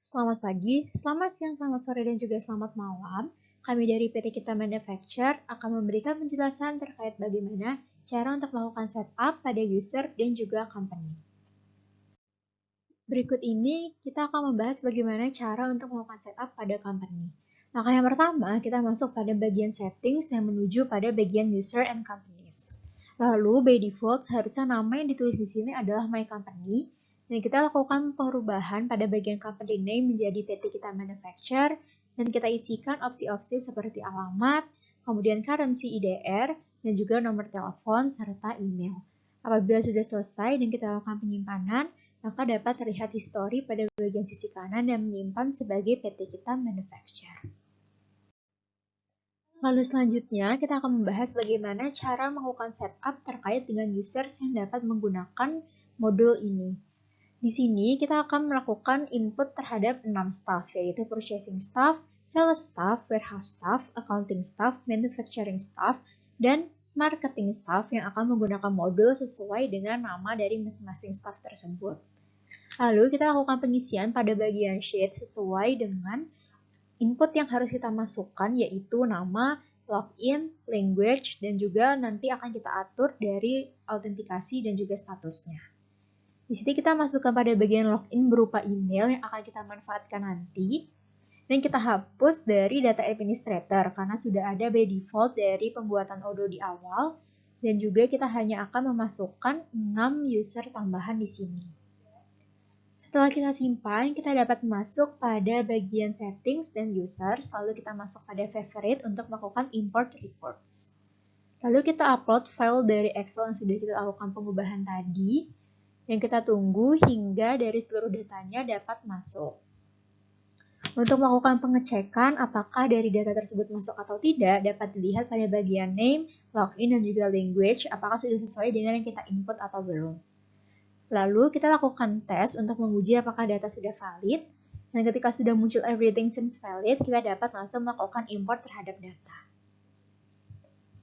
Selamat pagi, selamat siang, selamat sore, dan juga selamat malam. Kami dari PT Kita Manufacture akan memberikan penjelasan terkait bagaimana cara untuk melakukan setup pada user dan juga company. Berikut ini kita akan membahas bagaimana cara untuk melakukan setup pada company. Maka yang pertama, kita masuk pada bagian settings dan menuju pada bagian user and companies. Lalu, by default, seharusnya nama yang ditulis di sini adalah My Company, dan kita lakukan perubahan pada bagian company name menjadi PT Kita Manufacture, dan kita isikan opsi-opsi seperti alamat, kemudian currency IDR, dan juga nomor telepon, serta email. Apabila sudah selesai dan kita lakukan penyimpanan, maka dapat terlihat histori pada bagian sisi kanan dan menyimpan sebagai PT Kita Manufacture. Lalu selanjutnya, kita akan membahas bagaimana cara melakukan setup terkait dengan users yang dapat menggunakan modul ini. Di sini, kita akan melakukan input terhadap 6 staff, yaitu purchasing staff, sales staff, warehouse staff, accounting staff, manufacturing staff, dan marketing staff yang akan menggunakan modul sesuai dengan nama dari masing-masing staff tersebut. Lalu, kita lakukan pengisian pada bagian sheet sesuai dengan input yang harus kita masukkan, yaitu nama, login, language, dan juga nanti akan kita atur dari autentikasi dan juga statusnya. Di sini kita masukkan pada bagian login berupa email yang akan kita manfaatkan nanti, dan kita hapus dari data administrator karena sudah ada by default dari pembuatan Odoo di awal, dan juga kita hanya akan memasukkan 6 user tambahan di sini. Setelah kita simpan, kita dapat masuk pada bagian settings dan users, lalu kita masuk pada favorite untuk melakukan import reports. Lalu kita upload file dari Excel yang sudah kita lakukan pengubahan tadi, yang kita tunggu hingga dari seluruh datanya dapat masuk. Untuk melakukan pengecekan apakah dari data tersebut masuk atau tidak, dapat dilihat pada bagian name, login, dan juga language, apakah sudah sesuai dengan yang kita input atau belum. Lalu kita lakukan tes untuk menguji apakah data sudah valid, dan ketika sudah muncul everything seems valid, kita dapat langsung melakukan import terhadap data.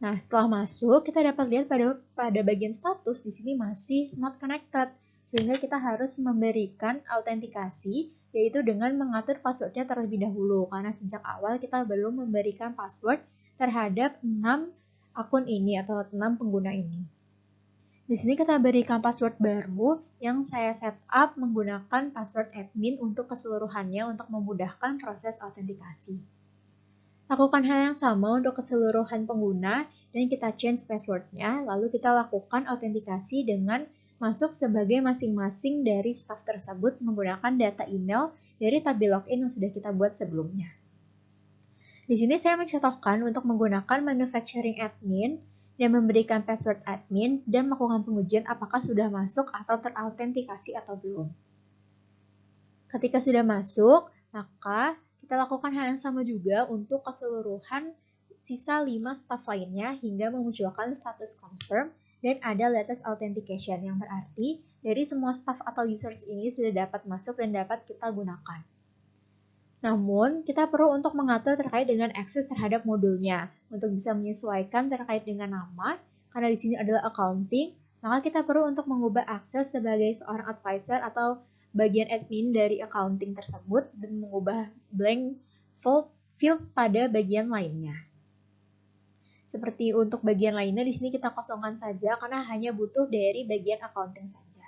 Nah, setelah masuk, kita dapat lihat pada bagian status di sini masih not connected, sehingga kita harus memberikan autentikasi, yaitu dengan mengatur passwordnya terlebih dahulu, karena sejak awal kita belum memberikan password terhadap 6 akun ini atau 6 pengguna ini. Di sini kita berikan password baru yang saya setup menggunakan password admin untuk keseluruhannya untuk memudahkan proses autentikasi. Lakukan hal yang sama untuk keseluruhan pengguna dan kita change passwordnya, lalu kita lakukan autentikasi dengan masuk sebagai masing-masing dari staff tersebut menggunakan data email dari tabel login yang sudah kita buat sebelumnya. Di sini saya mencontohkan untuk menggunakan manufacturing admin dan memberikan password admin dan melakukan pengujian apakah sudah masuk atau terautentikasi atau belum. Ketika sudah masuk, maka kita lakukan hal yang sama juga untuk keseluruhan sisa 5 staff lainnya hingga memunculkan status confirm dan ada latest authentication yang berarti dari semua staff atau users ini sudah dapat masuk dan dapat kita gunakan. Namun, kita perlu untuk mengatur terkait dengan akses terhadap modulnya. Untuk bisa menyesuaikan terkait dengan nama, karena di sini adalah accounting, maka kita perlu untuk mengubah akses sebagai seorang advisor atau bagian admin dari accounting tersebut dan mengubah blank field pada bagian lainnya. Seperti untuk bagian lainnya, di sini kita kosongkan saja karena hanya butuh dari bagian accounting saja.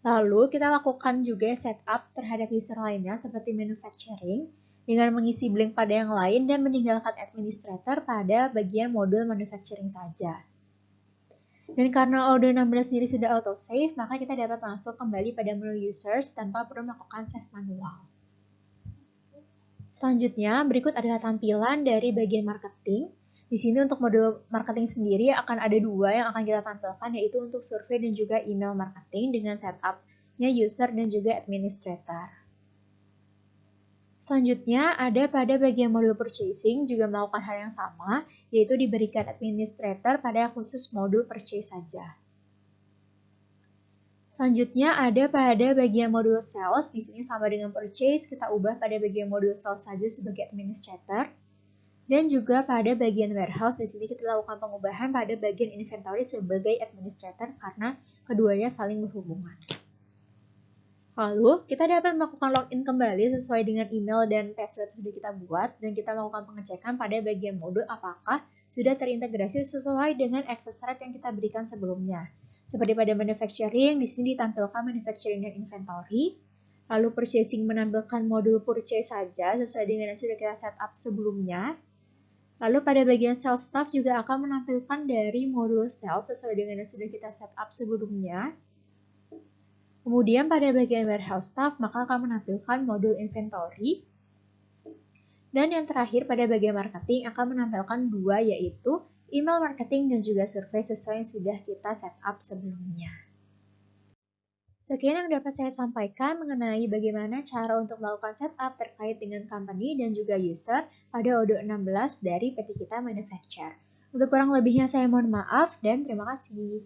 Lalu kita lakukan juga setup terhadap user lainnya seperti manufacturing dengan mengisi blank pada yang lain dan meninggalkan administrator pada bagian modul manufacturing saja. Dan karena Odoo 16 sendiri sudah autosave, maka kita dapat langsung kembali pada menu users tanpa perlu melakukan save manual. Selanjutnya, berikut adalah tampilan dari bagian marketing. Di sini untuk modul marketing sendiri akan ada 2 yang akan kita tampilkan, yaitu untuk survei dan juga email marketing dengan setupnya user dan juga administrator. Selanjutnya, ada pada bagian modul purchasing juga melakukan hal yang sama, yaitu diberikan administrator pada khusus modul purchase saja. Selanjutnya ada pada bagian modul sales, di sini sama dengan purchase, kita ubah pada bagian modul sales saja sebagai administrator. Dan juga pada bagian warehouse, di sini kita lakukan pengubahan pada bagian inventory sebagai administrator karena keduanya saling berhubungan. Lalu, kita dapat melakukan login kembali sesuai dengan email dan password yang sudah kita buat, dan kita melakukan pengecekan pada bagian modul apakah sudah terintegrasi sesuai dengan access right yang kita berikan sebelumnya. Seperti pada manufacturing, di sini ditampilkan manufacturing dan inventory. Lalu purchasing menampilkan modul purchase saja sesuai dengan yang sudah kita setup sebelumnya. Lalu pada bagian sales staff juga akan menampilkan dari modul sales sesuai dengan yang sudah kita setup sebelumnya. Kemudian pada bagian warehouse staff maka akan menampilkan modul inventory. Dan yang terakhir pada bagian marketing akan menampilkan dua, yaitu email marketing dan juga survei sesuai yang sudah kita setup sebelumnya. Sekian yang dapat saya sampaikan mengenai bagaimana cara untuk melakukan setup terkait dengan company dan juga user pada Odoo 16 dari PT Kita Manufacture. Untuk kurang lebihnya saya mohon maaf dan terima kasih.